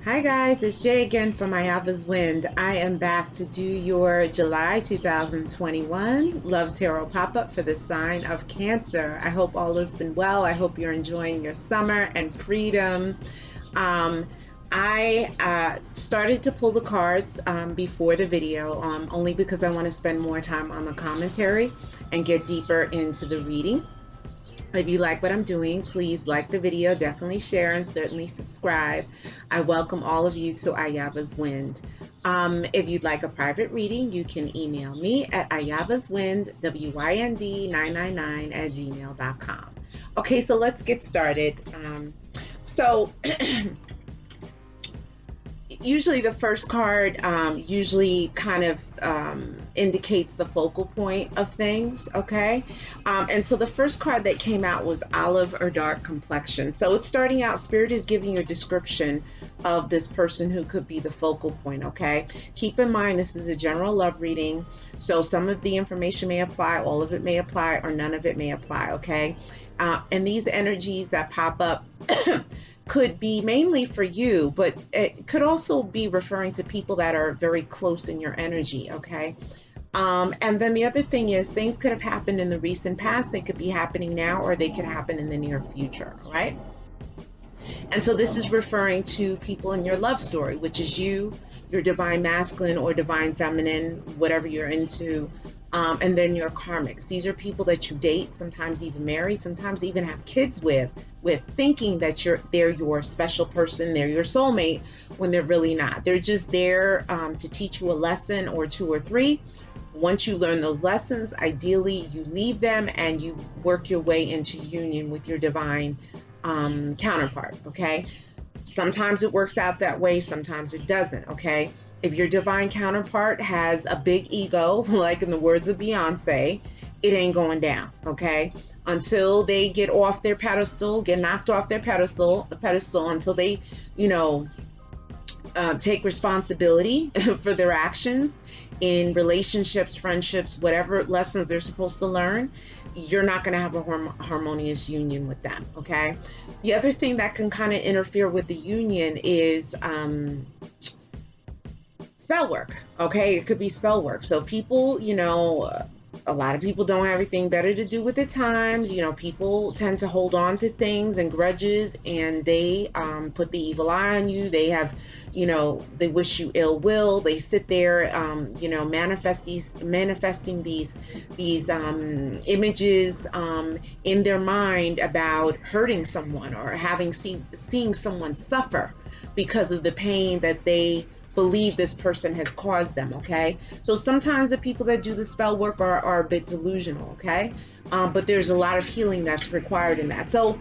Hi guys, it's Jay again from Ayaba's Wind. I am back to do your July 2021 Love Tarot pop-up for the sign of Cancer. I hope all has been well. I hope you're enjoying your summer and freedom. I started to pull the cards before the video, only because I want to spend more time on the commentary and get deeper into the reading. If you like what I'm doing, please like the video, definitely share, and certainly subscribe. I welcome all of you to Ayaba's Wind. If you'd like a private reading, you can email me at ayabaswind, WYND999 @gmail.com. Okay, so let's get started. Usually the first card usually kind of indicates the focal point of things, okay? And so the first card that came out was olive or dark complexion. So it's starting out, Spirit is giving you a description of this person who could be the focal point, okay? Keep in mind, this is a general love reading, so some of the information may apply, all of it may apply, or none of it may apply, okay? And these energies that pop up could be mainly for you, but it could also be referring to people that are very close in your energy, okay? And then the other thing is, things could have happened in the recent past, they could be happening now, or they could happen in the near future, right? And so this is referring to people in your love story, which is you, your divine masculine or divine feminine, whatever you're into, and then your karmics. These are people that you date, sometimes even marry, sometimes even have kids with thinking that they're your special person, they're your soulmate, when they're really not. They're just there to teach you a lesson or two or three. Once you learn those lessons, ideally you leave them and you work your way into union with your divine counterpart, okay? Sometimes it works out that way, sometimes it doesn't, okay? If your divine counterpart has a big ego, like in the words of Beyonce, it ain't going down, okay? Until they get off their pedestal, get knocked off their pedestal, until they, take responsibility for their actions in relationships, friendships, whatever lessons they're supposed to learn, you're not going to have a harmonious union with them, okay? The other thing that can kind of interfere with the union is spell work, okay? It could be spell work. So people, a lot of people don't have anything better to do with their times. People tend to hold on to things and grudges, and they put the evil eye on you. They have, they wish you ill will. They sit there, manifesting these images in their mind about hurting someone or seeing someone suffer because of the pain that they believe this person has caused them, okay? So sometimes the people that do the spell work are a bit delusional, okay? But there's a lot of healing that's required in that. So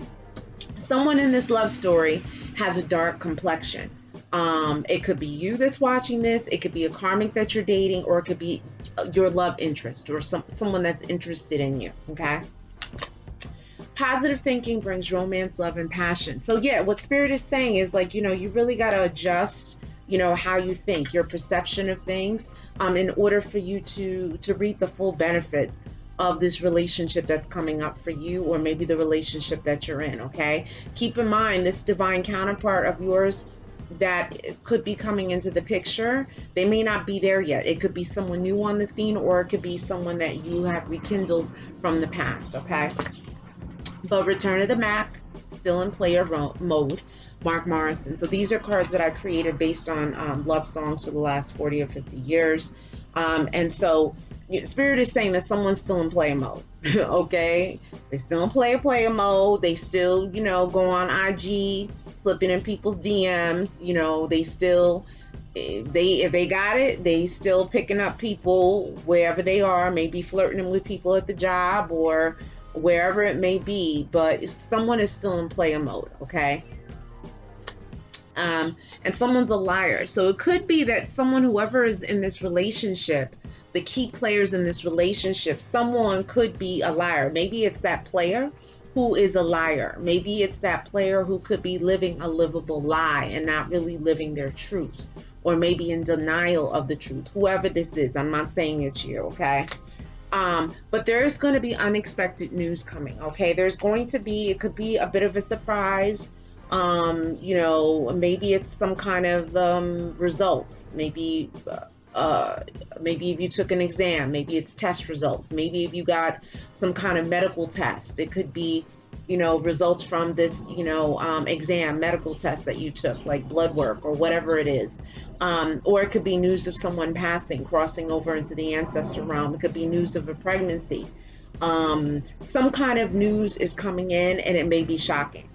someone in this love story has a dark complexion. It could be you that's watching this, it could be a karmic that you're dating, or it could be your love interest or someone that's interested in you, okay? Positive thinking brings romance, love, and passion. So yeah, what Spirit is saying is, like, you really got to adjust how you think, your perception of things, in order for you to reap the full benefits of this relationship that's coming up for you, or maybe the relationship that you're in, okay? Keep in mind, this divine counterpart of yours that could be coming into the picture, they may not be there yet. It could be someone new on the scene, or it could be someone that you have rekindled from the past, okay? But Return of the Mack, still in player mode. Mark Morrison. So these are cards that I created based on love songs for the last 40 or 50 years. And so Spirit is saying that someone's still in player mode, okay? They're still in player mode. They still, go on IG, slipping in people's DMs. They still, if they got it, they still picking up people wherever they are, maybe flirting with people at the job or wherever it may be, but someone is still in player mode, okay? And someone's a liar. So it could be that whoever is in this relationship, the key players in this relationship, someone could be a liar. Maybe it's that player who is a liar. Maybe it's that player who could be living a livable lie and not really living their truth, or maybe in denial of the truth. Whoever this is, I'm not saying it's you, okay? But there's going to be unexpected news coming, okay? There's going to be, it could be a bit of a surprise. You know, maybe it's some kind of results. Maybe if you took an exam, maybe it's test results. Maybe if you got some kind of medical test, it could be, you know, results from this, you know, exam, medical test that you took, like blood work or whatever it is. Or it could be news of someone passing, crossing over into the ancestor realm. It could be news of a pregnancy. Some kind of news is coming in, and it may be shocking.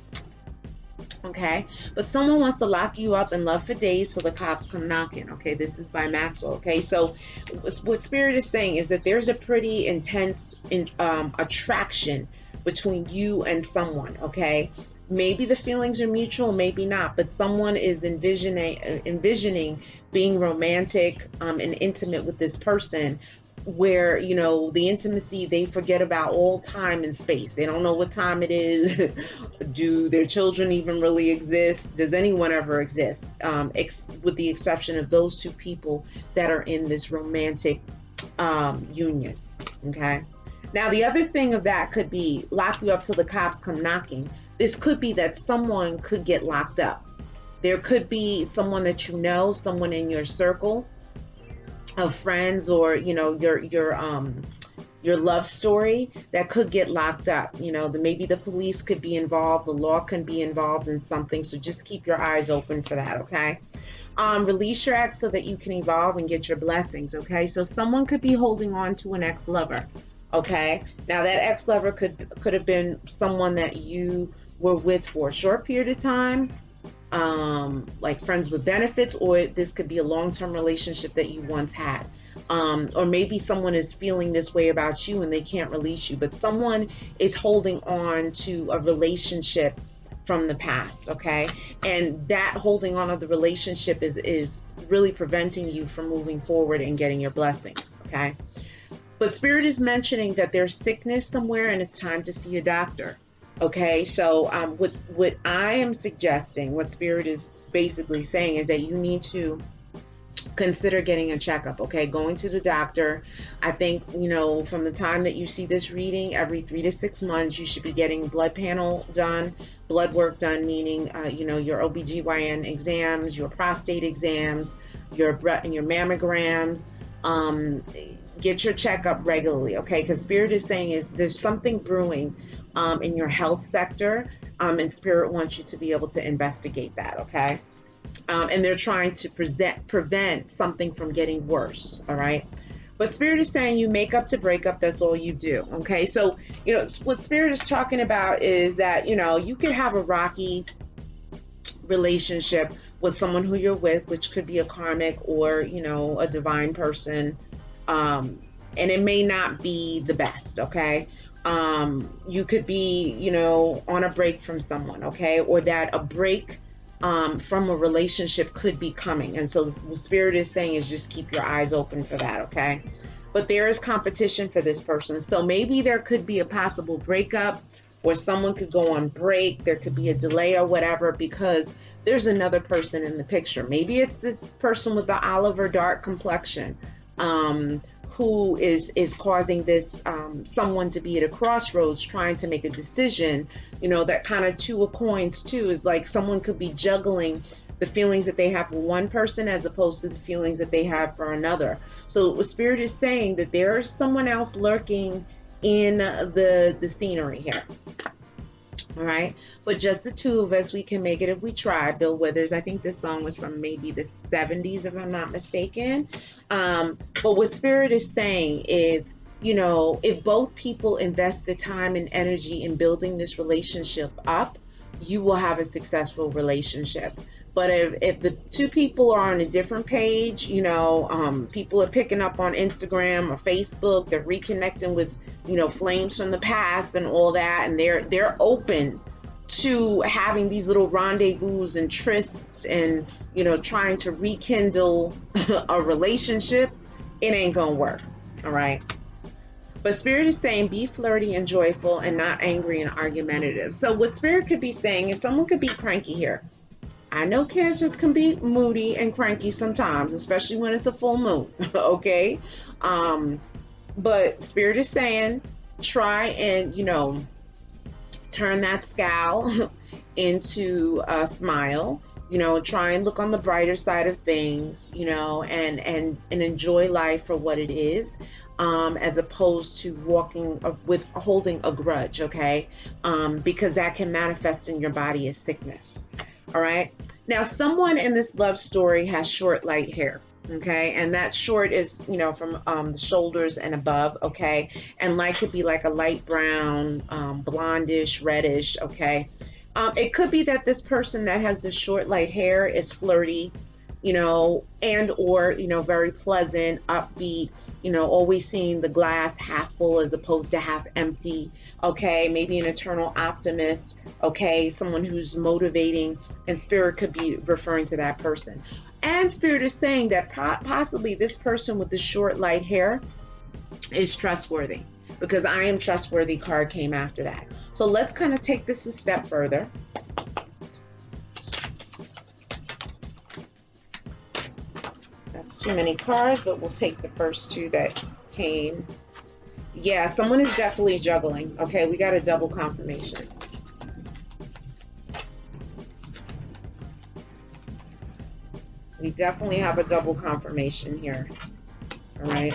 Okay, but someone wants to lock you up in love for days so the cops come knocking. Okay, this is by Maxwell. Okay, so what Spirit is saying is that there's a pretty intense attraction between you and someone. Okay, maybe the feelings are mutual, maybe not, but someone is envisioning being romantic and intimate with this person, where, you know, the intimacy, they forget about all time and space. They don't know what time it is. Do their children even really exist? Does anyone ever exist? With the exception of those two people that are in this romantic union. Okay, now the other thing of that could be lock you up till the cops come knocking. This could be that someone could get locked up. There could be someone that you know, someone in your circle of friends, or, you know, your love story that could get locked up. You know, maybe the police could be involved, the law can be involved in something, so just keep your eyes open for that. Okay, release your ex so that you can evolve and get your blessings. Okay, so someone could be holding on to an ex-lover. Okay, now that ex-lover could have been someone that you were with for a short period of time, like friends with benefits, or this could be a long-term relationship that you once had. Or maybe someone is feeling this way about you and they can't release you, but someone is holding on to a relationship from the past. Okay, and that holding on to the relationship is really preventing you from moving forward and getting your blessings. Okay, but Spirit is mentioning that there's sickness somewhere and it's time to see a doctor. Okay, so what I am suggesting, what Spirit is basically saying, is that you need to consider getting a checkup. Okay, going to the doctor. I think, you know, from the time that you see this reading, every 3 to 6 months, you should be getting blood panel done, blood work done, meaning, you know, your OBGYN exams, your prostate exams, your mammograms. Get your checkup regularly, okay? Because Spirit is saying is there's something brewing in your health sector, and Spirit wants you to be able to investigate that. Okay, and they're trying to prevent something from getting worse. All right, but Spirit is saying you make up to break up. That's all you do. Okay, so, you know, what Spirit is talking about is that, you know, you could have a rocky relationship with someone who you're with, which could be a karmic or, you know, a divine person, and it may not be the best. Okay, you could be, you know, on a break from someone. Okay, or that a break from a relationship could be coming, and so what Spirit is saying is just keep your eyes open for that. Okay, but there is competition for this person, so maybe there could be a possible breakup, or someone could go on break. There could be a delay or whatever, because there's another person in the picture. Maybe it's this person with the olive or dark complexion, who is causing this someone to be at a crossroads trying to make a decision. You know, that kind of two of coins too, is like someone could be juggling the feelings that they have for one person as opposed to the feelings that they have for another. So what Spirit is saying, that there is someone else lurking in the scenery here. All right, but just the two of us, we can make it if we try. Bill Withers, I think this song was from maybe the 70s, if I'm not mistaken. But what Spirit is saying is, you know, if both people invest the time and energy in building this relationship up, you will have a successful relationship. But if the two people are on a different page, you know, people are picking up on Instagram or Facebook, they're reconnecting with, you know, flames from the past and all that, and they're open to having these little rendezvous and trysts and, you know, trying to rekindle a relationship, it ain't gonna work. All right. But Spirit is saying be flirty and joyful and not angry and argumentative. So what Spirit could be saying is someone could be cranky here. I know Cancers can be moody and cranky sometimes, especially when it's a full moon. Okay, but Spirit is saying try and, you know, turn that scowl into a smile, you know, try and look on the brighter side of things, you know, and enjoy life for what it is, as opposed to walking with holding a grudge, okay? Because that can manifest in your body as sickness. All right. Now, someone in this love story has short, light hair. Okay, and that short is, you know, from the shoulders and above. Okay, and light could be like a light brown, blondish, reddish. Okay, it could be that this person that has the short, light hair is flirty, you know, and or, you know, very pleasant, upbeat, you know, always seeing the glass half full as opposed to half empty. Okay, maybe an eternal optimist. Okay, someone who's motivating, and spirit could be referring to that person. And spirit is saying that possibly this person with the short, light hair is trustworthy, because I am trustworthy card came after that. So let's kind of take this a step further. That's too many cards, but we'll take the first two that came. Yeah, someone is definitely juggling. Okay, we got a double confirmation. We definitely have a double confirmation here. All right.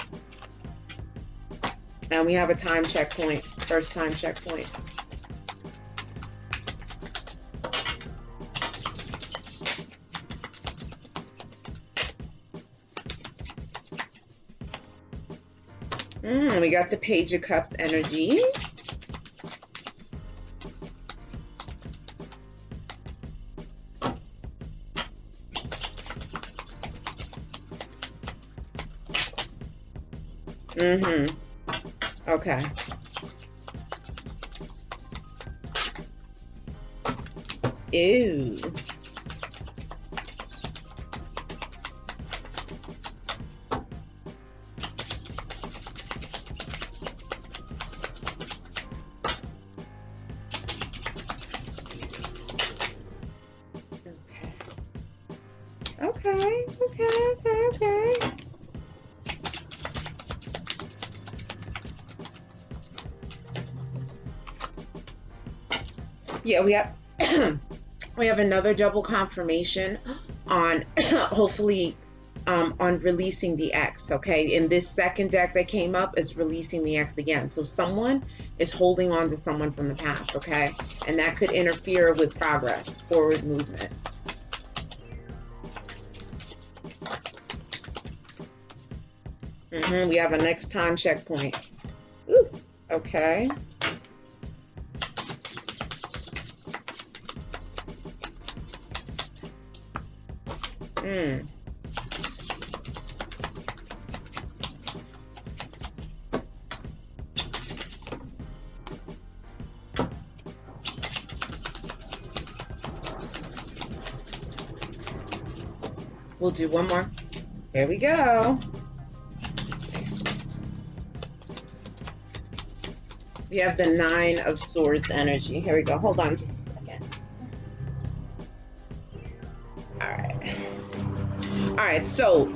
And we have a time checkpoint, first time checkpoint. We got the Page of Cups energy. Okay. Ew. Okay. Yeah, we have we have another double confirmation on hopefully on releasing the ex. Okay, in this second deck that came up is releasing the ex again. So someone is holding on to someone from the past. Okay, and that could interfere with progress, forward movement. We have a next time checkpoint. Ooh, okay. We'll do one more. Here we go. We have the Nine of Swords energy. Here we go. Hold on just a second. All right. So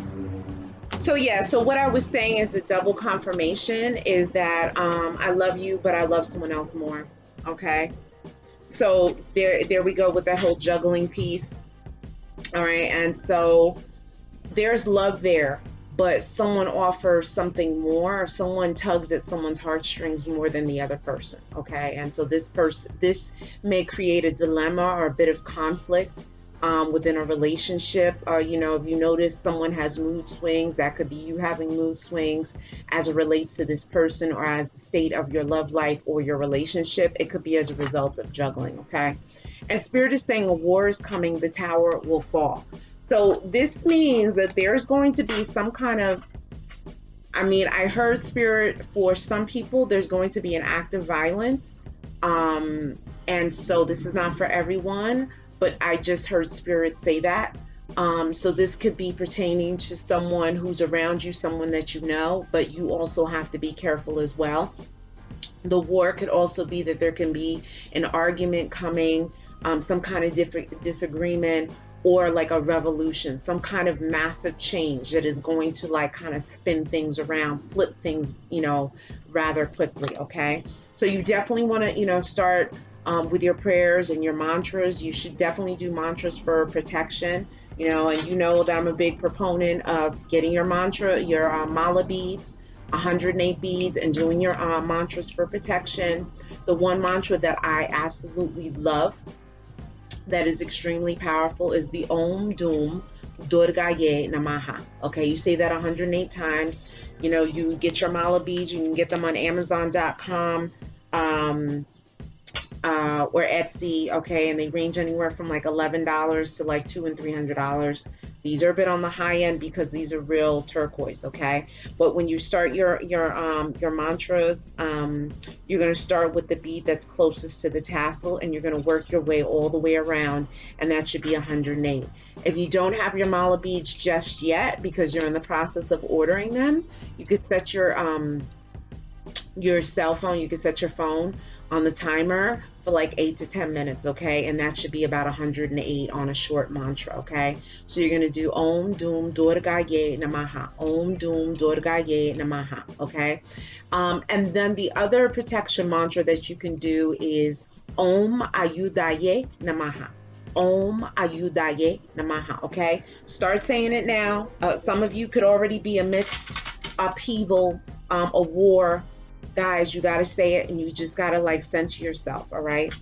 yeah. So what I was saying is the double confirmation is that I love you, but I love someone else more. Okay. So there we go with that whole juggling piece. All right. And so there's love there, but someone offers something more, or someone tugs at someone's heartstrings more than the other person. Okay. And so this may create a dilemma or a bit of conflict within a relationship. You know, if you notice someone has mood swings, that could be you having mood swings as it relates to this person, or as the state of your love life or your relationship. It could be as a result of juggling. Okay. And Spirit is saying a war is coming, the tower will fall. So this means that there's going to be some kind of, I mean, I heard Spirit, for some people, there's going to be an act of violence. And so this is not for everyone, but I just heard Spirit say that. So this could be pertaining to someone who's around you, someone that you know, but you also have to be careful as well. The war could also be that there can be an argument coming, some kind of different disagreement, or like a revolution, some kind of massive change that is going to like kind of spin things around, flip things, you know, rather quickly. Okay. So you definitely want to, you know, start with your prayers and your mantras. You should definitely do mantras for protection. And you know that I'm a big proponent of getting your mala beads, 108 beads, and doing your mantras for protection. The one mantra that I absolutely love that is extremely powerful is the Om Dum Durgaye Namaha. Okay, you say that 108 times. You get your mala beads. You can get them on Amazon.com. Or Etsy, okay, and they range anywhere from like $11 to like $200 and $300. These are a bit on the high end because these are real turquoise, okay. But when you start your mantras, you're going to start with the bead that's closest to the tassel, and you're going to work your way all the way around, and that should be 108. If you don't have your mala beads just yet because you're in the process of ordering them, you could set your cell phone, you could set your phone on the timer for like 8 to 10 minutes, okay? And that should be about 108 on a short mantra, okay? So you're going to do Om Dum Durgaye Namaha. Om Dum Durgaye Namaha, okay? And then the other protection mantra that you can do is Om Ayudaye Namaha. Om Ayudaye Namaha, okay? Start saying it now. Some of you could already be amidst upheaval, a war. Guys, you got to say it, and you just got to like center yourself, all right?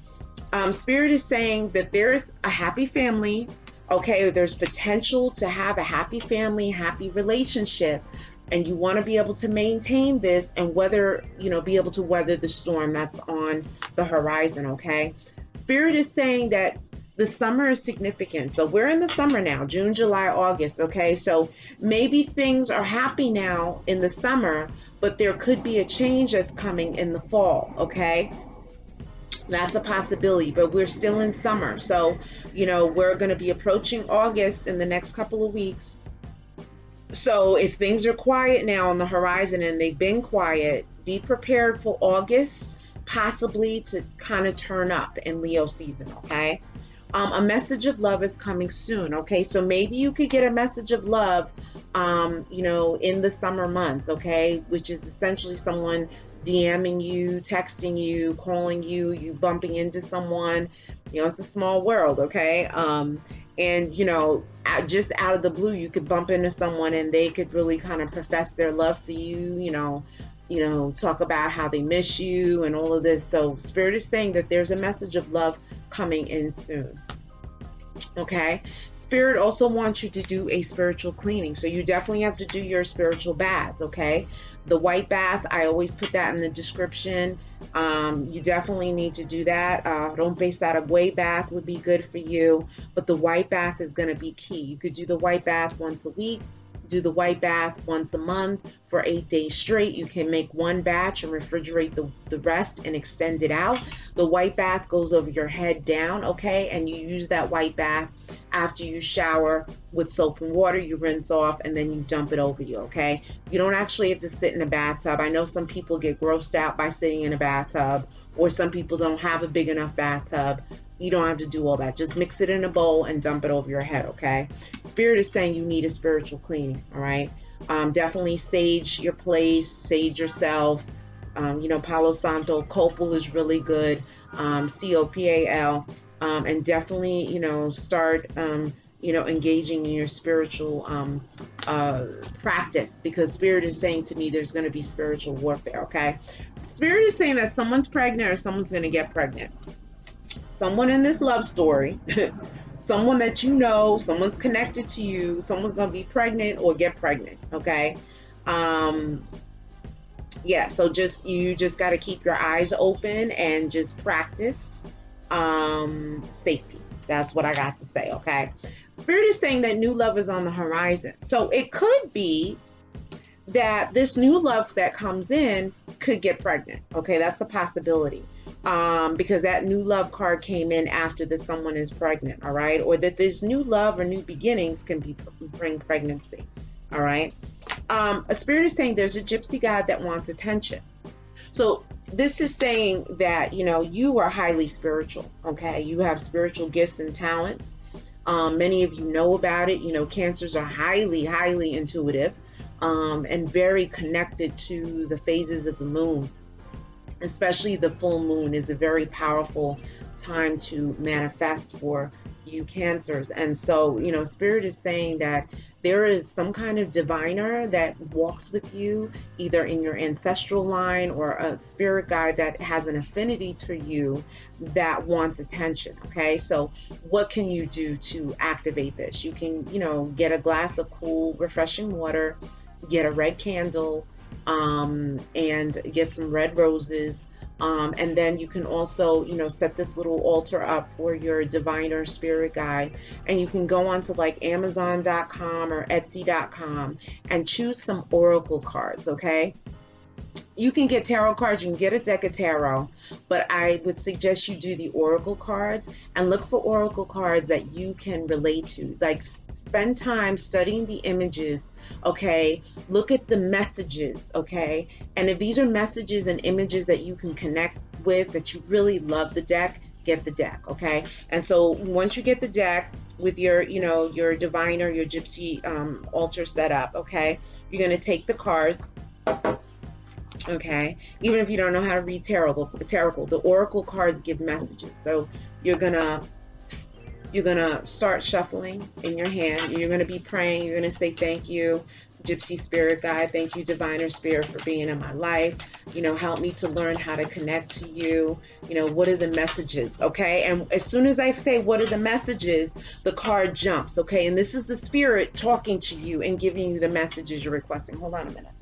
Spirit is saying that there's a happy family, okay? There's potential to have a happy family, happy relationship, and you want to be able to maintain this and be able to weather the storm that's on the horizon, okay? Spirit is saying that the summer is significant. So we're in the summer now, June, July, August, okay? So maybe things are happy now in the summer, but there could be a change that's coming in the fall, okay? That's a possibility, but we're still in summer. So, we're going to be approaching August in the next couple of weeks. So if things are quiet now on the horizon, and they've been quiet, be prepared for August, possibly to kind of turn up in Leo season, okay? A message of love is coming soon, okay? So maybe you could get a message of love, in the summer months, okay? Which is essentially someone DMing you, texting you, calling you, you bumping into someone. It's a small world, okay? And, just out of the blue, you could bump into someone and they could really kind of profess their love for you, talk about how they miss you and all of this. So Spirit is saying that there's a message of love coming in soon. Okay. Spirit also wants you to do a spiritual cleaning. So you definitely have to do your spiritual baths. Okay. The white bath, I always put that in the description. You definitely need to do that. Rompe Saragüey bath would be good for you, but the white bath is going to be key. You could do the white bath once a week. Do the white bath once a month for 8 days straight. You can make one batch and refrigerate the rest and extend it out. The white bath goes over your head down, okay? And you use that white bath after you shower with soap and water. You rinse off and then you dump it over you, okay? You don't actually have to sit in a bathtub. I know some people get grossed out by sitting in a bathtub, or some people don't have a big enough bathtub. You don't have to do all that. Just mix it in a bowl and dump it over your head, okay? Spirit is saying you need a spiritual cleaning, all right? Definitely sage your place, sage yourself. Palo Santo, copal is really good, COPAL, and definitely, start, engaging in your spiritual practice, because Spirit is saying to me there's going to be spiritual warfare, okay? Spirit is saying that someone's pregnant or someone's going to get pregnant. Someone in this love story, someone that someone's connected to you, someone's going to be pregnant or get pregnant, okay? So you just got to keep your eyes open and just practice safety. That's what I got to say, okay? Spirit is saying that new love is on the horizon. So it could be that this new love that comes in could get pregnant, okay? That's a possibility. Because that new love card came in after the someone is pregnant, all right? Or that this new love or new beginnings can bring pregnancy, all right? A Spirit is saying there's a gypsy god that wants attention. So this is saying that, you are highly spiritual, okay? You have spiritual gifts and talents. Many of you know about it. Cancers are highly, highly intuitive, and very connected to the phases of the moon. especially the full moon is a very powerful time to manifest for you cancers. And so, you know, spirit is saying that there is some kind of diviner that walks with you either in your ancestral line, or a spirit guide that has an affinity to you that wants attention. Okay, so what can you do to activate this? You can, you know, get a glass of cool refreshing water, get a red candle, and get some red roses. And then you can also, you know, set this little altar up for your diviner spirit guide. And you can go onto like Amazon.com or Etsy.com and choose some oracle cards, okay? You can get tarot cards, you can get a deck of tarot, but I would suggest you do the oracle cards and look for oracle cards that you can relate to. Like, spend time studying the images, okay? Look at the messages, okay? And if these are messages and images that you can connect with, that you really love the deck, get the deck, okay? And so once you get the deck with your, you know, your diviner, your gypsy altar set up, okay? You're gonna take the cards. Okay, even if you don't know how to read tarot, the oracle cards give messages. So you're gonna start shuffling in your hand. You're gonna be praying. You're gonna say, thank you, gypsy spirit guide. Thank you, diviner spirit, for being in my life. You know, help me to learn how to connect to you. You know, what are the messages? Okay, and as soon as I say what are the messages, the card jumps. Okay, and this is the spirit talking to you and giving you the messages you're requesting. Hold on a minute.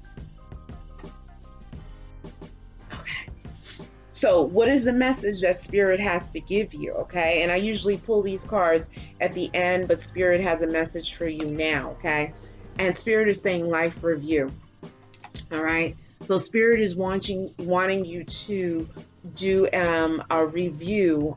So what is the message that spirit has to give you, okay? And I usually pull these cards at the end, but spirit has a message for you now, okay? And spirit is saying life review, all right? So spirit is wanting you to do a review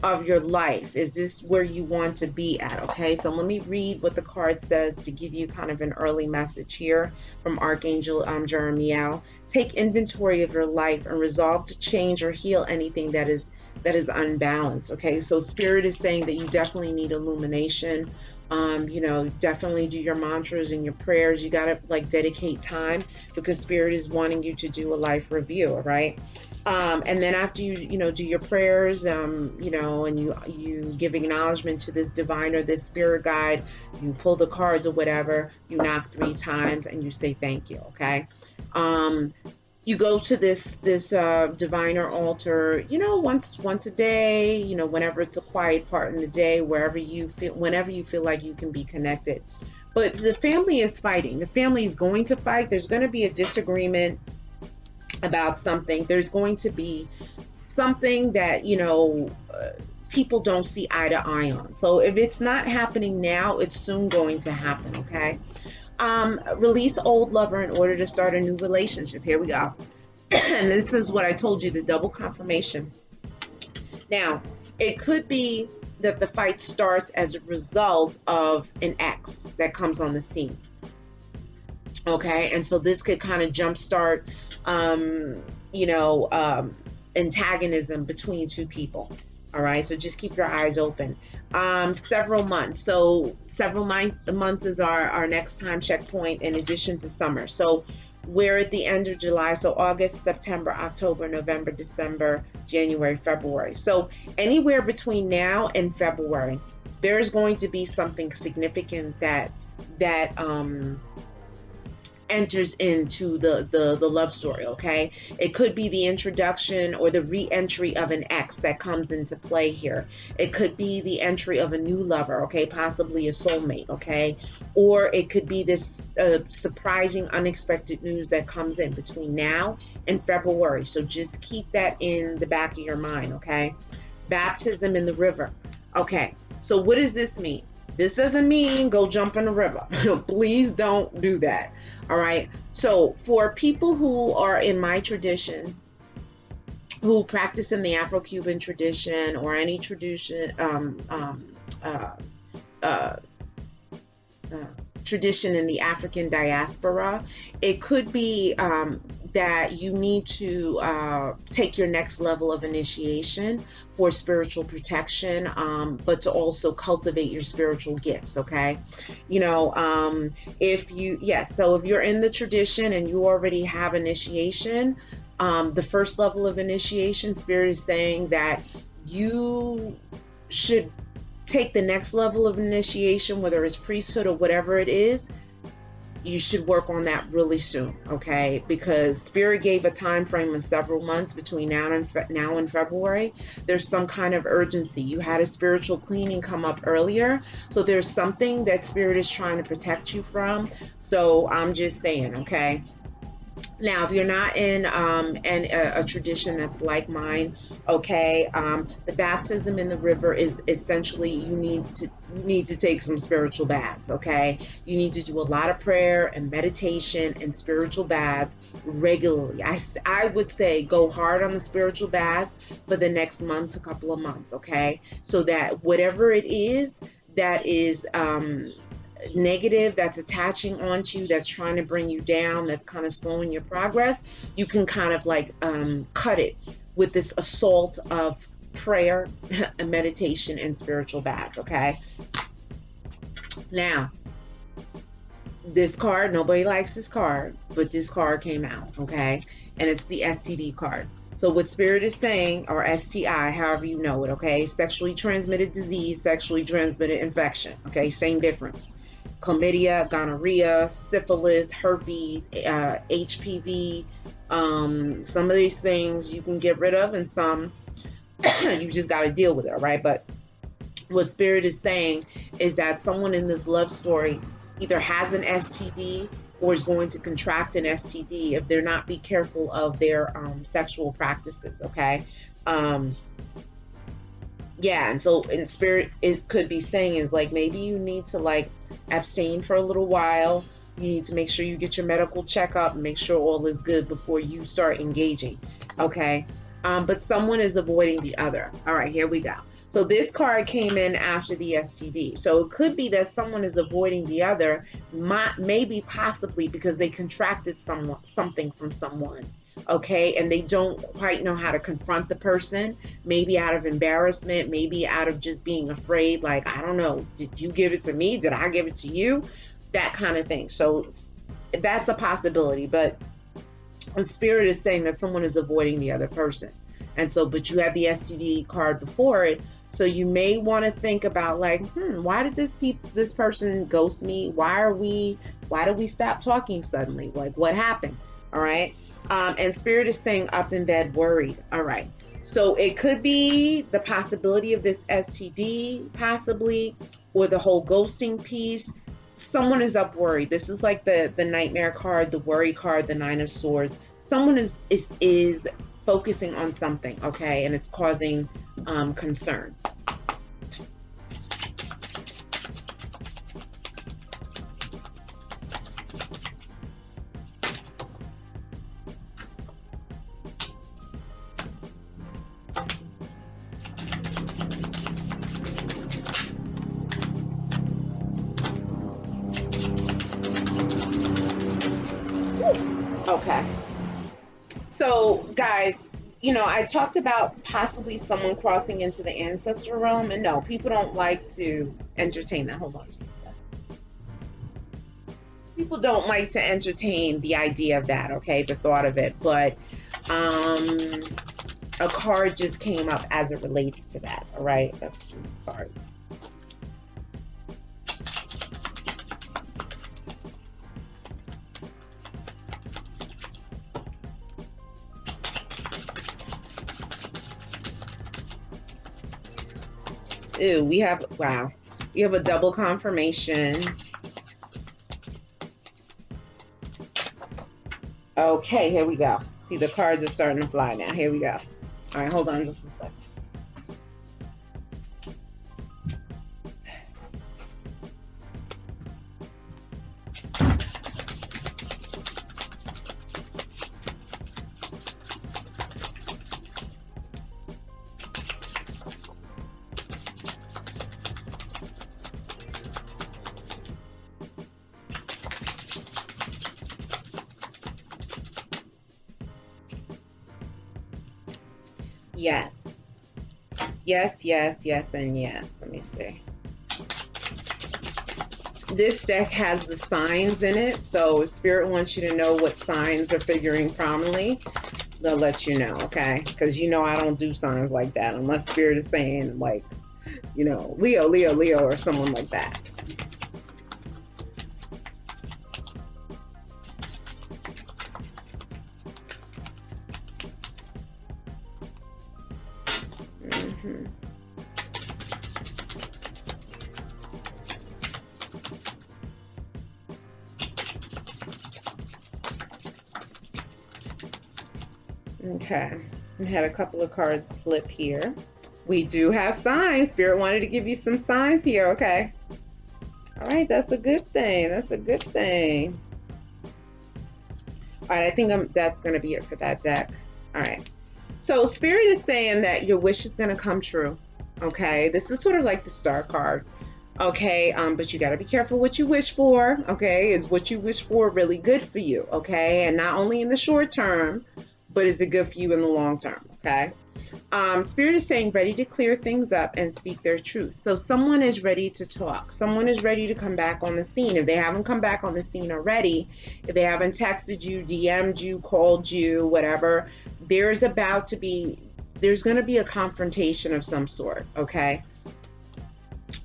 of your life. Is this where you want to be at? Okay, so let me read what the card says to give you kind of an early message here from Archangel Jeremiah. Take inventory of your life and resolve to change or heal anything that is unbalanced. Okay, so spirit is saying that you definitely need illumination. You know, definitely do your mantras and your prayers. You got to like dedicate time, because spirit is wanting you to do a life review, all right? And then after you know, do your prayers, you know, and you give acknowledgement to this diviner, this spirit guide, you pull the cards or whatever, you knock 3 times and you say thank you, okay? You go to this diviner altar, you know, once a day, you know, whenever it's a quiet part in the day, whenever you feel like you can be connected. But the family is fighting. The family is going to fight. There's going to be a disagreement about something. There's going to be something that, you know, people don't see eye to eye on. So if it's not happening now, it's soon going to happen, okay? Release old lover in order to start a new relationship. Here we go. And this is what I told you, the double confirmation. Now, it could be that the fight starts as a result of an ex that comes on the scene. Okay, and so this could kind of jumpstart, you know, antagonism between 2 people. All right, so just keep your eyes open. Several months. So several months is our next time checkpoint in addition to summer. So we're at the end of July. So August, September, October, November, December, January, February. So anywhere between now and February, there's going to be something significant that enters into the love story, okay? It could be the introduction or the re-entry of an ex that comes into play here. It could be the entry of a new lover, okay? Possibly a soulmate, okay? Or it could be this surprising, unexpected news that comes in between now and February. So just keep that in the back of your mind, okay? Baptism in the river. Okay, so what does this mean? This doesn't mean go jump in the river. Please don't do that. All right. So for people who are in my tradition, who practice in the Afro-Cuban tradition or any tradition, tradition in the African diaspora, it could be that you need to take your next level of initiation for spiritual protection, but to also cultivate your spiritual gifts, okay? You know, so if you're in the tradition and you already have initiation, The first level of initiation, Spirit is saying that you should take the next level of initiation, whether it's priesthood or whatever it is. You should work on that really soon, okay? Because Spirit gave a time frame of several months between now and February. There's some kind of urgency. You had a spiritual cleaning come up earlier, so there's something that Spirit is trying to protect you from. So I'm just saying, okay? Now, if you're not in a tradition that's like mine, okay, the baptism in the river is essentially you need to take some spiritual baths, okay? You need to do a lot of prayer and meditation and spiritual baths regularly. I would say go hard on the spiritual baths for the next month to couple of months, okay? So that whatever it is that is negative, that's attaching onto you, that's trying to bring you down, that's kind of slowing your progress, you can kind of like cut it with this assault of prayer and meditation and spiritual baths, okay? Now, this card, nobody likes this card, but this card came out, okay? And it's the STD card. So what Spirit is saying, or STI, however you know it, okay? Sexually transmitted disease, sexually transmitted infection, okay? Same difference. Chlamydia, gonorrhea, syphilis, herpes, HPV. Some of these things you can get rid of, and some you just got to deal with it, right? But what Spirit is saying is that someone in this love story either has an STD or is going to contract an STD if they're not be careful of their sexual practices, okay? Yeah, and so in Spirit, it could be saying is like maybe you need to like abstain for a little while. You need to make sure you get your medical checkup and make sure all is good before you start engaging, okay? But someone is avoiding the other. All right, here we go. So this card came in after the STD. So it could be that someone is avoiding the other, maybe possibly because they contracted something from someone, okay? And they don't quite know how to confront the person, maybe out of embarrassment, maybe out of just being afraid, like, I don't know, did you give it to me? Did I give it to you? That kind of thing. So that's a possibility, but Spirit is saying that someone is avoiding the other person. And so, but you have the STD card before it, so you may want to think about like, why did this person ghost me? Why did we stop talking suddenly? Like, what happened? All right. And Spirit is saying up in bed worried. All right. So it could be the possibility of this STD, possibly, or the whole ghosting piece. Someone is up worried. This is like the nightmare card, the worry card, the 9 of Swords. Someone is focusing on something, okay, and it's causing concern. Okay. So, guys, you know, I talked about possibly someone crossing into the ancestor realm, and no, people don't like to entertain that. Hold on. People don't like to entertain the idea of that, okay, the thought of it, but a card just came up as it relates to that, all right? That's 2 cards. Ooh, we have a double confirmation. Okay, here we go. See, the cards are starting to fly now. Here we go. All right, hold on just a second. Yes. Yes, yes, yes, and yes. Let me see. This deck has the signs in it, so Spirit wants you to know what signs are figuring prominently. They'll let you know, okay? Because you know I don't do signs like that unless Spirit is saying, like, you know, Leo, Leo, Leo, or someone like that. Okay, we had a couple of cards flip here. We do have signs. Spirit wanted to give you some signs here, okay? All right, that's a good thing. That's a good thing. All right, I think that's going to be it for that deck. All right. So Spirit is saying that your wish is going to come true, okay? This is sort of like the Star card, okay? But you got to be careful what you wish for, okay? Is what you wish for really good for you, okay? And not only in the short term, but is it good for you in the long term, okay? Spirit is saying ready to clear things up and speak their truth. So someone is ready to talk. Someone is ready to come back on the scene. If they haven't come back on the scene already, if they haven't texted you, DM'd you, called you, whatever, there's going to be a confrontation of some sort, okay?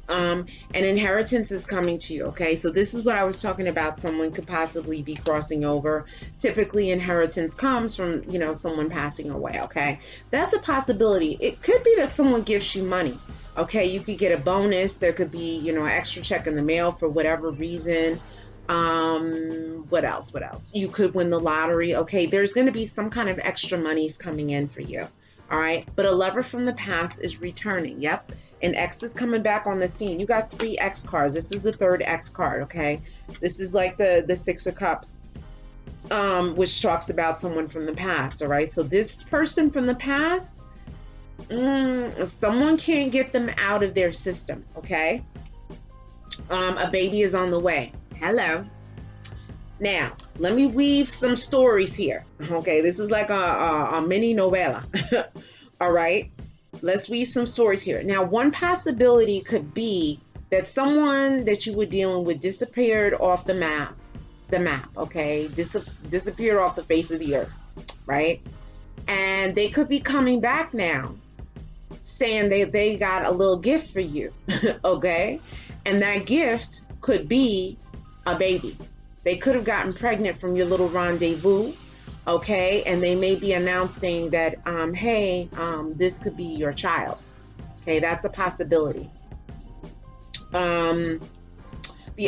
An inheritance is coming to you, okay? So this is what I was talking about. Someone could possibly be crossing over. Typically, inheritance comes from, you know, someone passing away, okay? That's a possibility. It could be that someone gives you money, okay? You could get a bonus. There could be, you know, an extra check in the mail for whatever reason. What else? You could win the lottery, okay? There's going to be some kind of extra monies coming in for you, all right? But a lover from the past is returning, yep. An X is coming back on the scene. You got 3 X cards. This is the 3rd X card, okay? This is like the 6 of Cups, which talks about someone from the past, all right? So this person from the past, someone can't get them out of their system, okay? A baby is on the way. Hello. Now, let me weave some stories here, okay? This is like a mini novella, all right? Let's weave some stories here. Now, one possibility could be that someone that you were dealing with disappeared off the map, okay? Disappeared off the face of the earth, right? And they could be coming back now saying they got a little gift for you, okay? And that gift could be a baby. They could have gotten pregnant from your little rendezvous, okay? And they may be announcing that, hey, this could be your child. Okay, that's a possibility. The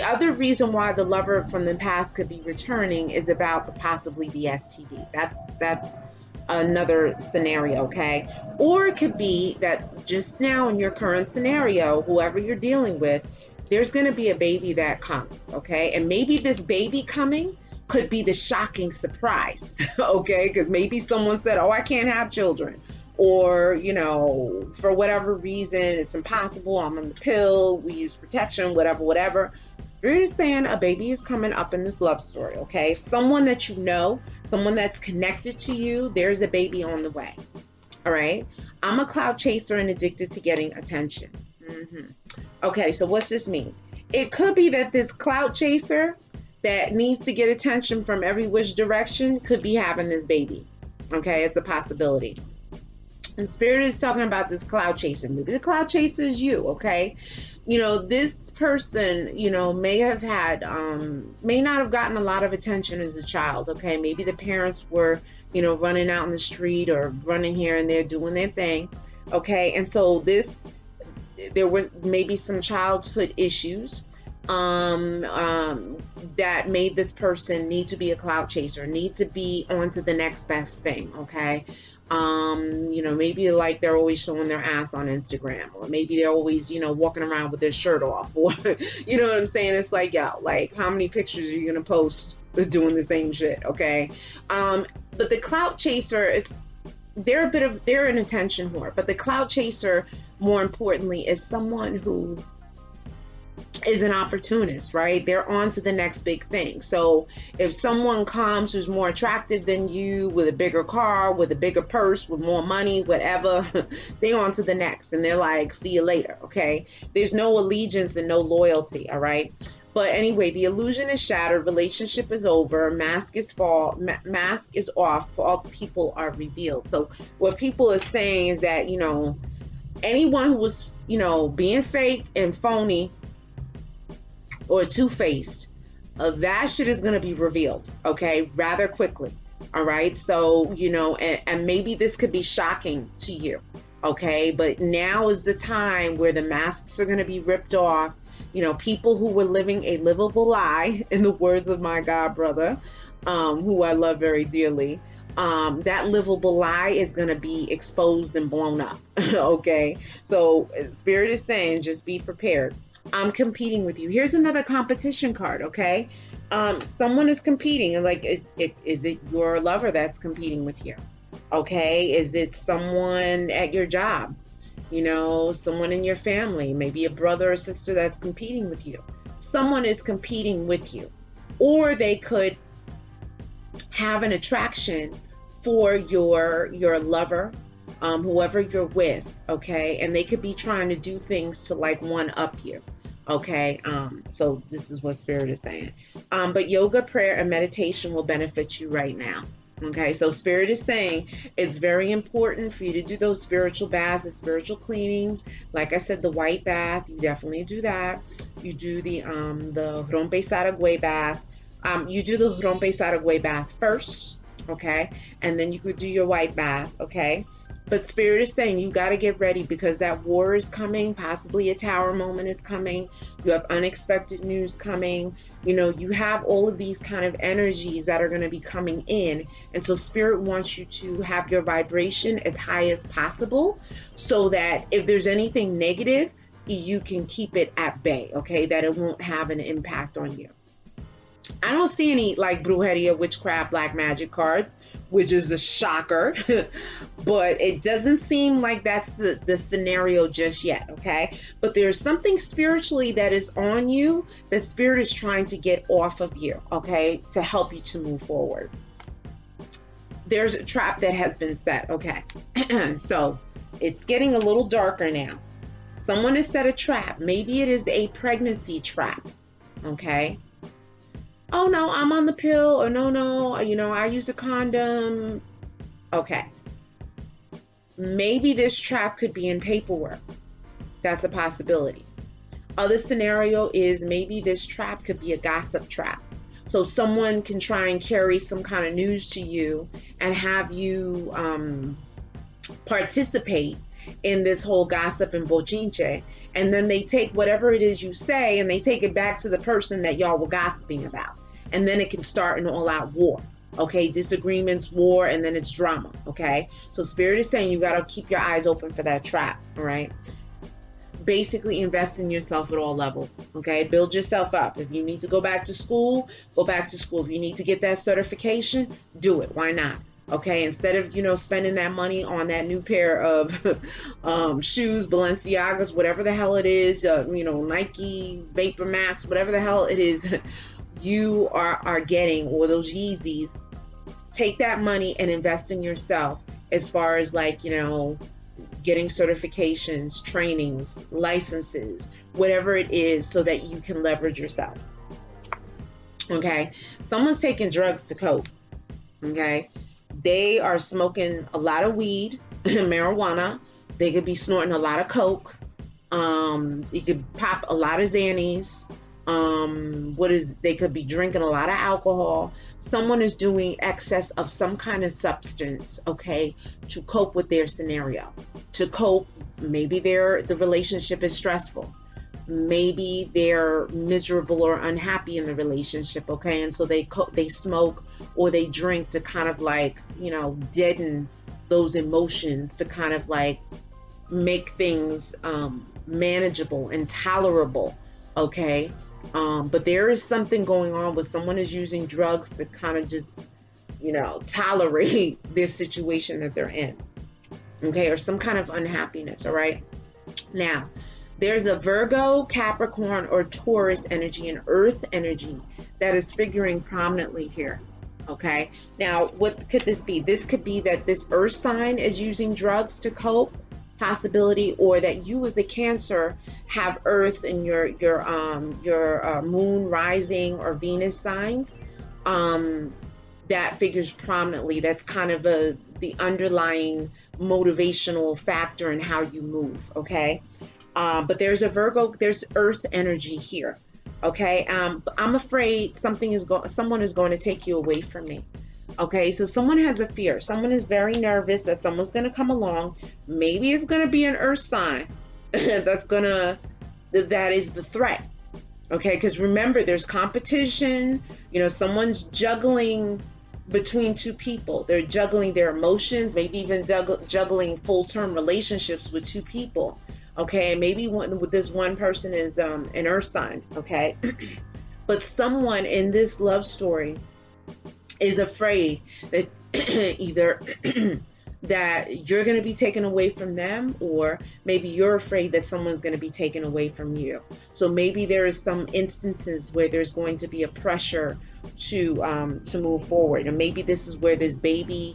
other reason why the lover from the past could be returning is about possibly the STD. That's another scenario, okay? Or it could be that just now in your current scenario, whoever you're dealing with, there's going to be a baby that comes, okay? And maybe this baby coming could be the shocking surprise, okay? Because maybe someone said, oh, I can't have children. Or, you know, for whatever reason, it's impossible. I'm on the pill. We use protection, whatever. You're just saying a baby is coming up in this love story, okay? Someone that you know, someone that's connected to you, there's a baby on the way, all right? I'm a cloud chaser and addicted to getting attention. Okay, so what's this mean? It could be that this cloud chaser that needs to get attention from every which direction could be having this baby. Okay, it's a possibility. And Spirit is talking about this cloud chaser. Maybe the cloud chaser is you, okay? You know, this person, you know, may not have gotten a lot of attention as a child, okay? Maybe the parents were, you know, running out in the street or running here and there doing their thing, okay? And so there was maybe some childhood issues that made this person need to be a cloud chaser, need to be on to the next best thing, okay? You know, maybe like they're always showing their ass on Instagram, or maybe they're always, you know, walking around with their shirt off, or, you know what I'm saying? It's like, yeah, like how many pictures are you going to post doing the same shit, okay? But the cloud chaser, they're an attention whore, but the cloud chaser, more importantly, is someone who is an opportunist, right? They're on to the next big thing. So if someone comes who's more attractive than you, with a bigger car, with a bigger purse, with more money, whatever, they're on to the next, and they're like, see you later, okay? There's no allegiance and no loyalty, all right? But anyway, the illusion is shattered, relationship is over, mask is off, false people are revealed. So what people are saying is that, you know, anyone who was, you know, being fake and phony or two-faced, that shit is going to be revealed, okay, rather quickly. All right. So, you know, and maybe this could be shocking to you. Okay. But now is the time where the masks are going to be ripped off. You know, people who were living a livable lie, in the words of my god brother, who I love very dearly, that livable lie is going to be exposed and blown up. Okay. So Spirit is saying, just be prepared. I'm competing with you. Here's another competition card. Okay. Someone is competing, and like, is it your lover that's competing with you? Okay. Is it someone at your job? You know, someone in your family, maybe a brother or sister that's competing with you. Someone is competing with you, or they could have an attraction for your lover, whoever you're with. Okay. And they could be trying to do things to like one up you. Okay. So this is what Spirit is saying. But yoga, prayer, and meditation will benefit you right now. Okay, so Spirit is saying it's very important for you to do those spiritual baths, the spiritual cleanings. Like I said, the white bath, you definitely do that. You do the ROMPE SARAGUEY bath. You do the ROMPE SARAGUEY bath first, okay? And then you could do your white bath, okay? But Spirit is saying you got to get ready, because that war is coming. Possibly a tower moment is coming. You have unexpected news coming. You know, you have all of these kind of energies that are going to be coming in. And so Spirit wants you to have your vibration as high as possible, so that if there's anything negative, you can keep it at bay, okay? That it won't have an impact on you. I don't see any like brujeria, witchcraft, black magic cards, which is a shocker, but it doesn't seem like that's the scenario just yet, okay? But there's something spiritually that is on you that Spirit is trying to get off of you, okay, to help you to move forward. There's a trap that has been set, okay? So it's getting a little darker now. Someone has set a trap. Maybe it is a pregnancy trap, okay? Oh no, I'm on the pill, or no, you know, I use a condom. Okay. Maybe this trap could be in paperwork. That's a possibility. Other scenario is maybe this trap could be a gossip trap. So someone can try and carry some kind of news to you and have you participate in this whole gossip and bochinche, and then they take whatever it is you say and they take it back to the person that y'all were gossiping about, and then it can start an all-out war. Okay, disagreements, war, and then it's drama. Okay, so Spirit is saying you got to keep your eyes open for that trap. All right, basically invest in yourself at all levels. Okay, build yourself up. If you need to go back to school, go back to school. If you need to get that certification, do it. Why not? Okay, instead of, you know, spending that money on that new pair of shoes, Balenciagas, whatever the hell it is, you know, Nike, Vapor Max, whatever the hell it is you are getting, or those Yeezys, take that money and invest in yourself, as far as like, you know, getting certifications, trainings, licenses, whatever it is, so that you can leverage yourself. Okay, someone's taking drugs to cope. Okay, they are smoking a lot of weed, marijuana. They could be snorting a lot of coke. You could pop a lot of Xannies. They could be drinking a lot of alcohol. Someone is doing excess of some kind of substance, okay, to cope with their scenario. To cope, maybe the relationship is stressful. Maybe they're miserable or unhappy in the relationship, okay, and so they smoke or they drink to kind of like, you know, deaden those emotions, to kind of like make things manageable and tolerable, okay. But there is something going on with someone is using drugs to kind of just, you know, tolerate their situation that they're in, okay, or some kind of unhappiness. All right, now there's a Virgo, Capricorn, or Taurus energy, and Earth energy that is figuring prominently here. Okay, now what could this be? This could be that this Earth sign is using drugs to cope. possibility, or that you as a Cancer have Earth in your moon rising or Venus signs. That figures prominently. That's kind of the underlying motivational factor in how you move, okay? But there's a Virgo, there's Earth energy here, okay? I'm afraid someone is going to take you away from me. Okay, so someone has a fear. Someone is very nervous that someone's going to come along. Maybe it's going to be an earth sign that is the threat. Okay, because remember, there's competition. You know, someone's juggling between two people. They're juggling their emotions, maybe even juggling full-term relationships with two people. Okay, maybe this one person is an earth sign. Okay, but someone in this love story is afraid that either that you're going to be taken away from them, or maybe you're afraid that someone's going to be taken away from you. So maybe there is some instances where there's going to be a pressure to move forward, and maybe this is where this baby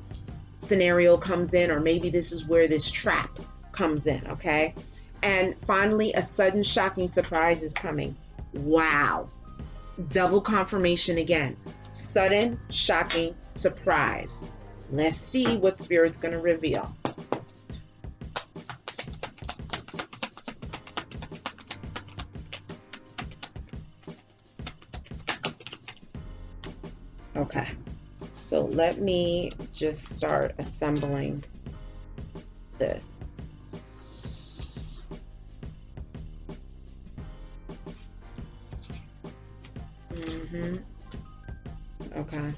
scenario comes in, or maybe this is where this trap comes in. Okay, and finally, a sudden shocking surprise is coming. Wow, double confirmation again. Sudden, shocking surprise. Let's see what Spirit's going to reveal. Okay, so let me just start assembling this. Okay.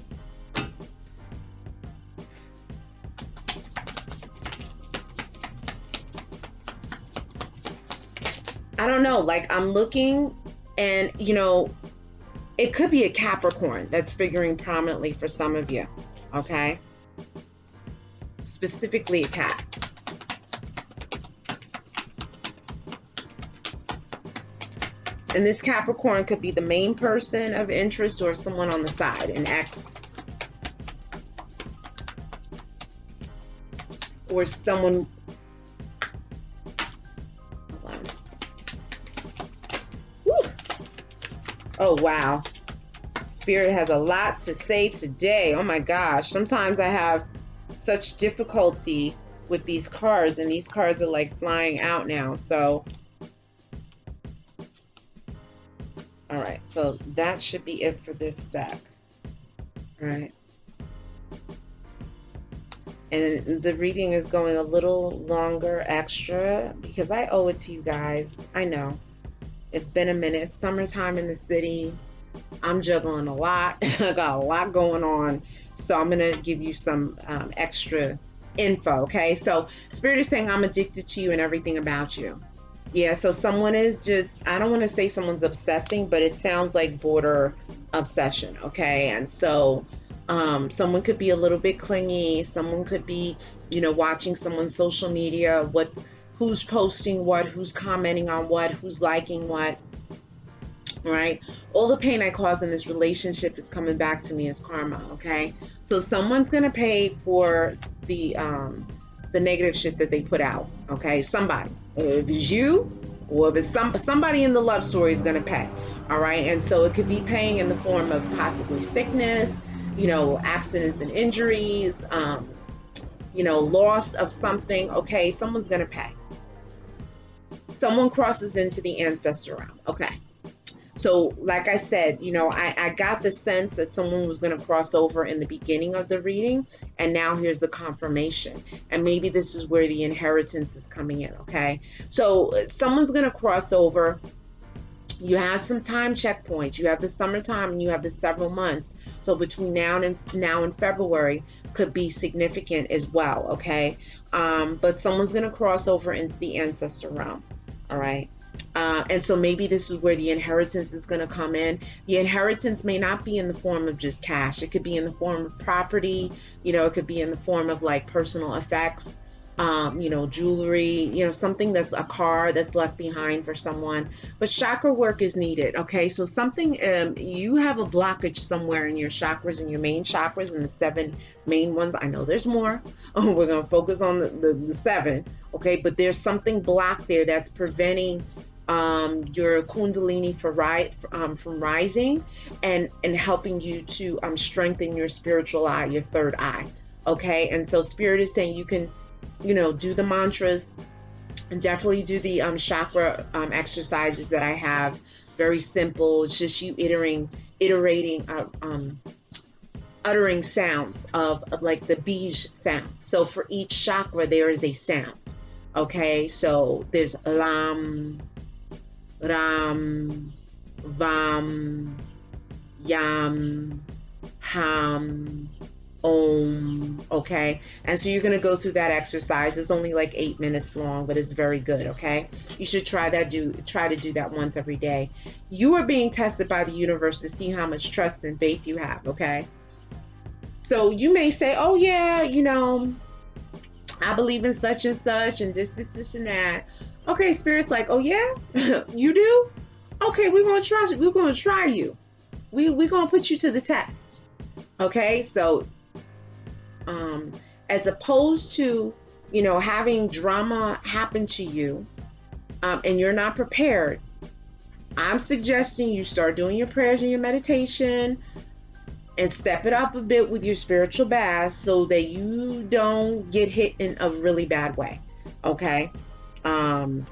I don't know, like I'm looking, and you know, it could be a Capricorn that's figuring prominently for some of you, okay? Specifically a Cap. And this Capricorn could be the main person of interest or someone on the side, an ex. Or someone. Hold on. Woo. Oh, wow. Spirit has a lot to say today. Oh my gosh. Sometimes I have such difficulty with these cards, and these cards are like flying out now. So. All right, so that should be it for this deck. All right. And the reading is going a little longer, extra, because I owe it to you guys. I know. It's been a minute. It's summertime in the city. I'm juggling a lot. I got a lot going on. So I'm going to give you some extra info, okay? So Spirit is saying I'm addicted to you and everything about you. Yeah, so someone is just, I don't want to say someone's obsessing, but it sounds like border obsession, okay? And so someone could be a little bit clingy. Someone could be, you know, watching someone's social media, who's posting what, who's commenting on what, who's liking what, right? All the pain I caused in this relationship is coming back to me as karma, okay? So someone's going to pay for the negative shit that they put out, okay? Somebody. If it's you, or if it's somebody in the love story is going to pay, all right? And so it could be paying in the form of possibly sickness, you know, accidents and injuries, you know, loss of something, okay? Someone's going to pay. Someone crosses into the ancestor realm, okay? So like I said, you know, I got the sense that someone was going to cross over in the beginning of the reading, and now here's the confirmation. And maybe this is where the inheritance is coming in, okay? So someone's going to cross over. You have some time checkpoints. You have the summertime and you have the several months. So between now and February could be significant as well, okay? But someone's going to cross over into the ancestor realm, all right? And so maybe this is where the inheritance is going to come in. The inheritance may not be in the form of just cash. It could be in the form of property. You know, it could be in the form of like personal effects. you know, jewelry, you know, something that's a car that's left behind for someone. But chakra work is needed. Okay, so something, you have a blockage somewhere in your chakras, in your main chakras, and the 7 main ones. I know there's more. Oh, we're gonna focus on the 7. Okay, but there's something blocked there that's preventing your kundalini from rising, and helping you to strengthen your spiritual eye, your third eye. Okay, and so spirit is saying you can, you know, do the mantras, and definitely do the chakra exercises that I have. Very simple. It's just you iterating uttering sounds of like the bij sounds. So for each chakra there is a sound. Okay, so there's lam, ram, vam, yam, ham, om. Okay, and so you're going to go through that exercise. It's only like 8 minutes long, but it's very good. Okay, you should try to do that once every day. You are being tested by the universe to see how much trust and faith you have. Okay, so you may say, oh yeah, you know, I believe in such and such and this and that. Okay, spirit's like, oh yeah, you do? Okay, we're gonna try you. We're gonna try you. We're gonna put you to the test. Okay, so as opposed to, you know, having drama happen to you, and you're not prepared, I'm suggesting you start doing your prayers and your meditation, and step it up a bit with your spiritual baths so that you don't get hit in a really bad way. Okay. 3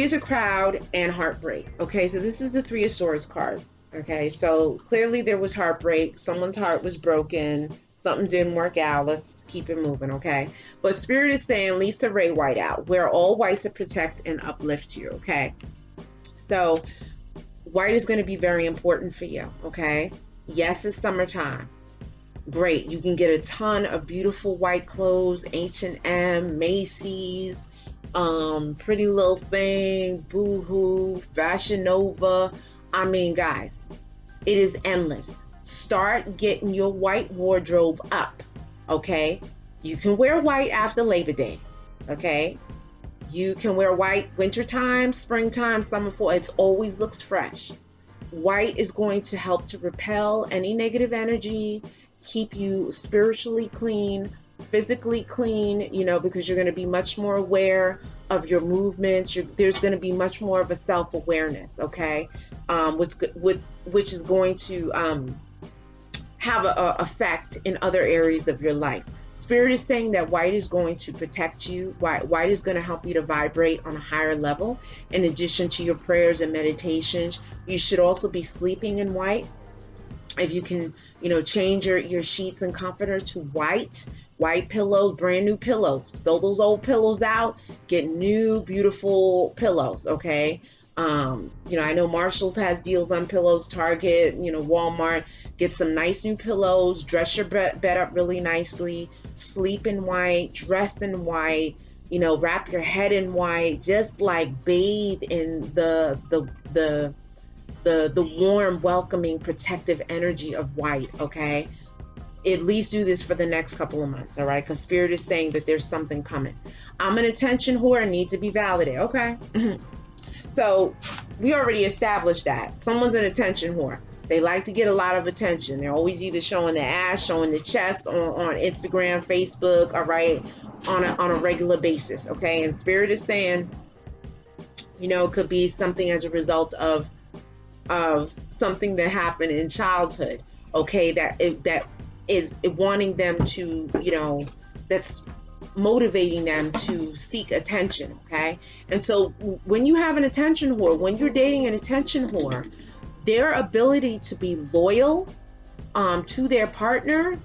is a crowd and heartbreak. Okay, so this is the 3 of Swords card. Okay, so clearly there was heartbreak. Someone's heart was broken. Something didn't work out. Let's keep it moving, okay? But spirit is saying, Lisa Ray White out. Wear all white to protect and uplift you, okay? So white is going to be very important for you, okay? Yes, it's summertime. Great. You can get a ton of beautiful white clothes, H&M, Macy's, Pretty Little Thing, Boohoo, Fashion Nova. I mean, guys, it is endless. Start getting your white wardrobe up, okay? You can wear white after Labor Day, okay? You can wear white wintertime, springtime, summer, fall. It always looks fresh. White is going to help to repel any negative energy, keep you spiritually clean, physically clean, you know, because you're going to be much more aware of your movements. There's going to be much more of a self-awareness, okay? Which is going to have an effect in other areas of your life. Spirit is saying that white is going to protect you. White is going to help you to vibrate on a higher level. In addition to your prayers and meditations, you should also be sleeping in white. If you can, you know, change your sheets and comforter to white pillows, brand new pillows. Throw those old pillows out, get new, beautiful pillows, okay? You know, I know Marshall's has deals on pillows, Target, you know, Walmart. Get some nice new pillows, dress your bed up really nicely, sleep in white, dress in white, you know, wrap your head in white, just like bathe in the warm, welcoming, protective energy of white, okay? At least do this for the next couple of months, all right? Because spirit is saying that there's something coming. I'm an attention whore and need to be validated, okay? So we already established that. Someone's an attention whore. They like to get a lot of attention. They're always either showing their ass, showing the chest on Instagram, Facebook, all right, on a regular basis, okay? And spirit is saying, you know, it could be something as a result of something that happened in childhood, okay, that is wanting them to, you know, that's motivating them to seek attention, okay? And so when you have an attention whore, when you're dating an attention whore, their ability to be loyal to their partner,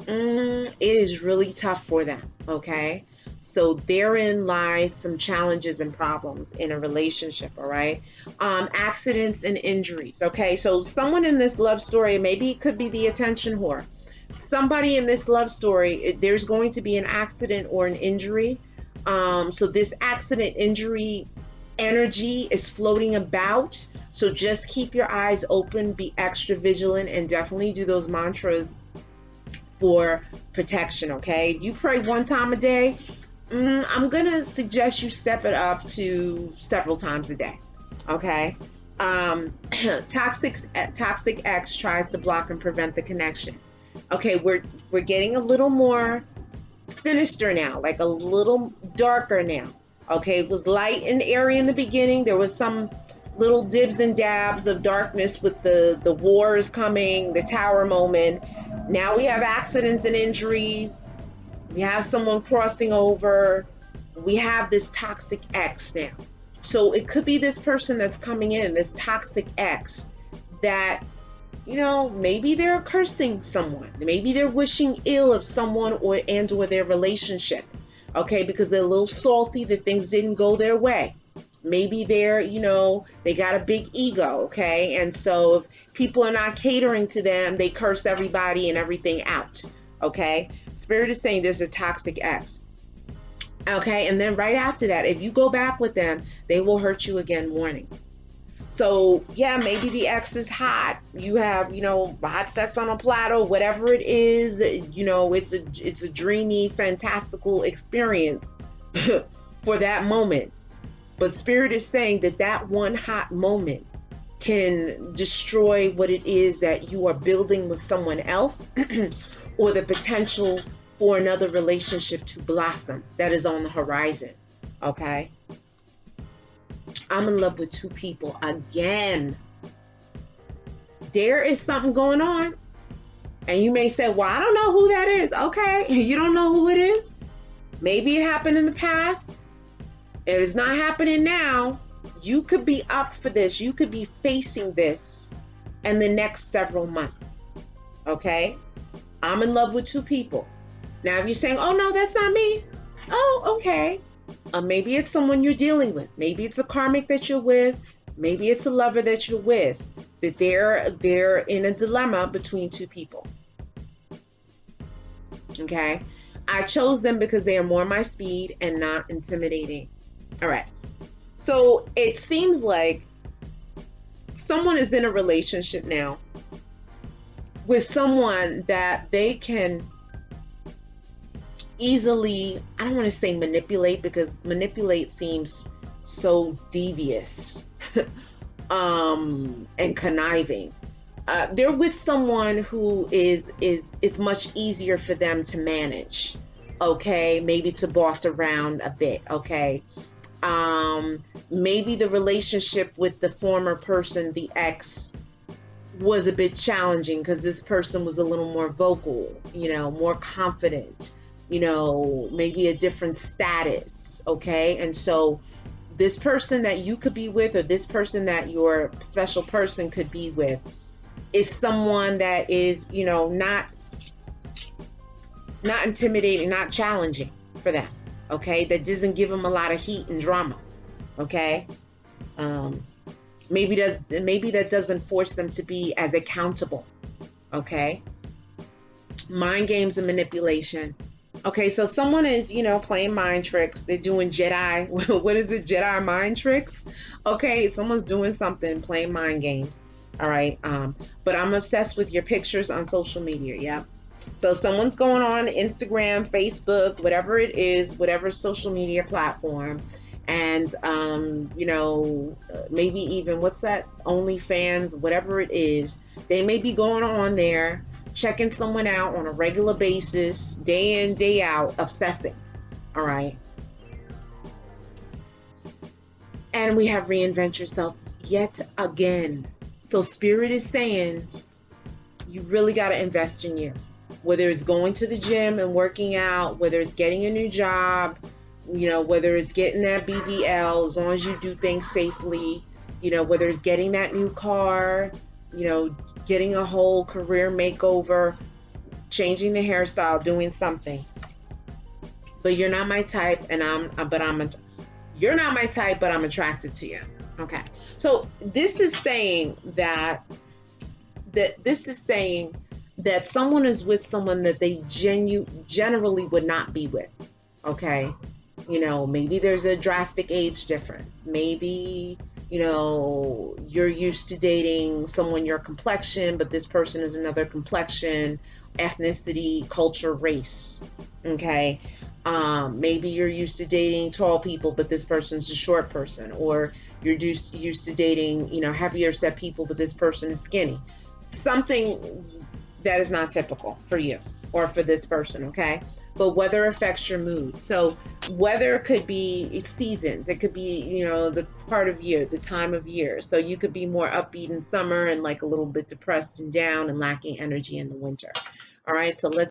it is really tough for them, okay? So therein lies some challenges and problems in a relationship, all right? Accidents and injuries, okay? So someone in this love story, maybe it could be the attention whore. Somebody in this love story, there's going to be an accident or an injury. So this accident injury energy is floating about. So just keep your eyes open, be extra vigilant, and definitely do those mantras for protection, okay? You pray one time a day, I'm gonna suggest you step it up to several times a day, okay? Toxic X tries to block and prevent the connection. Okay, we're getting a little more sinister now, like a little darker now. Okay, it was light and airy in the beginning. There was some little dibs and dabs of darkness with the wars coming, the tower moment. Now we have accidents and injuries. We have someone crossing over. We have this toxic X now. So it could be this person that's coming in, this toxic X, that, you know, maybe they're cursing someone. Maybe they're wishing ill of someone or their relationship. Okay, because they're a little salty that things didn't go their way. Maybe they're, you know, they got a big ego, okay? And so if people are not catering to them, they curse everybody and everything out, okay? Spirit is saying there's a toxic X. Okay, and then right after that, if you go back with them, they will hurt you again, warning. So yeah, maybe the X is hot. You have, you know, hot sex on a platter, whatever it is, you know, it's a dreamy, fantastical experience for that moment. But Spirit is saying that that one hot moment can destroy what it is that you are building with someone else or the potential for another relationship to blossom that is on the horizon, okay? I'm in love with two people again. There is something going on. And you may say, well, I don't know who that is. Okay, you don't know who it is? Maybe it happened in the past. If it's not happening now, you could be up for this. You could be facing this in the next several months, okay? I'm in love with two people. Now, if you're saying, oh, no, that's not me. Oh, okay. Maybe it's someone you're dealing with. Maybe it's a karmic that you're with. Maybe it's a lover that you're with. That they're in a dilemma between two people. Okay? I chose them because they are more my speed and not intimidating. All right. So it seems like someone is in a relationship now with someone that they can easily, I don't want to say manipulate, because manipulate seems so devious and conniving. They're with someone who is much easier for them to manage, okay? Maybe to boss around a bit, okay? Maybe the relationship with the former person, the ex, was a bit challenging because this person was a little more vocal, you know, more confident, you know, maybe a different status, okay? And so this person that you could be with, or this person that your special person could be with, is someone that is, you know, not intimidating, not challenging for them, okay? That doesn't give them a lot of heat and drama, okay? Maybe that doesn't force them to be as accountable, okay? Mind games and manipulation. Okay, so someone is, you know, playing mind tricks. They're doing Jedi. What is it? Jedi mind tricks? Okay, someone's doing something, playing mind games. All right. But I'm obsessed with your pictures on social media. Yeah. So someone's going on Instagram, Facebook, whatever it is, whatever social media platform. And, you know, maybe even, what's that? OnlyFans, whatever it is. They may be going on there, checking someone out on a regular basis, day in, day out, obsessing. All right. And we have reinvent yourself yet again. So Spirit is saying you really got to invest in you. Whether it's going to the gym and working out, whether it's getting a new job, you know, whether it's getting that BBL, as long as you do things safely, you know, whether it's getting that new car, you know, getting a whole career makeover, changing the hairstyle, doing something. But you're not my type, and you're not my type, but I'm attracted to you. Okay. So this is saying that someone is with someone that they generally would not be with. Okay. You know, maybe there's a drastic age difference. Maybe you know, you're used to dating someone your complexion, but this person is another complexion, ethnicity, culture, race. Okay. Maybe you're used to dating tall people, but this person's a short person, or you're used to dating, you know, heavier set people, but this person is skinny. Something that is not typical for you or for this person, okay? But weather affects your mood. So weather could be seasons. It could be, you know, the part of year, the time of year. So you could be more upbeat in summer and like a little bit depressed and down and lacking energy in the winter. All right, so let's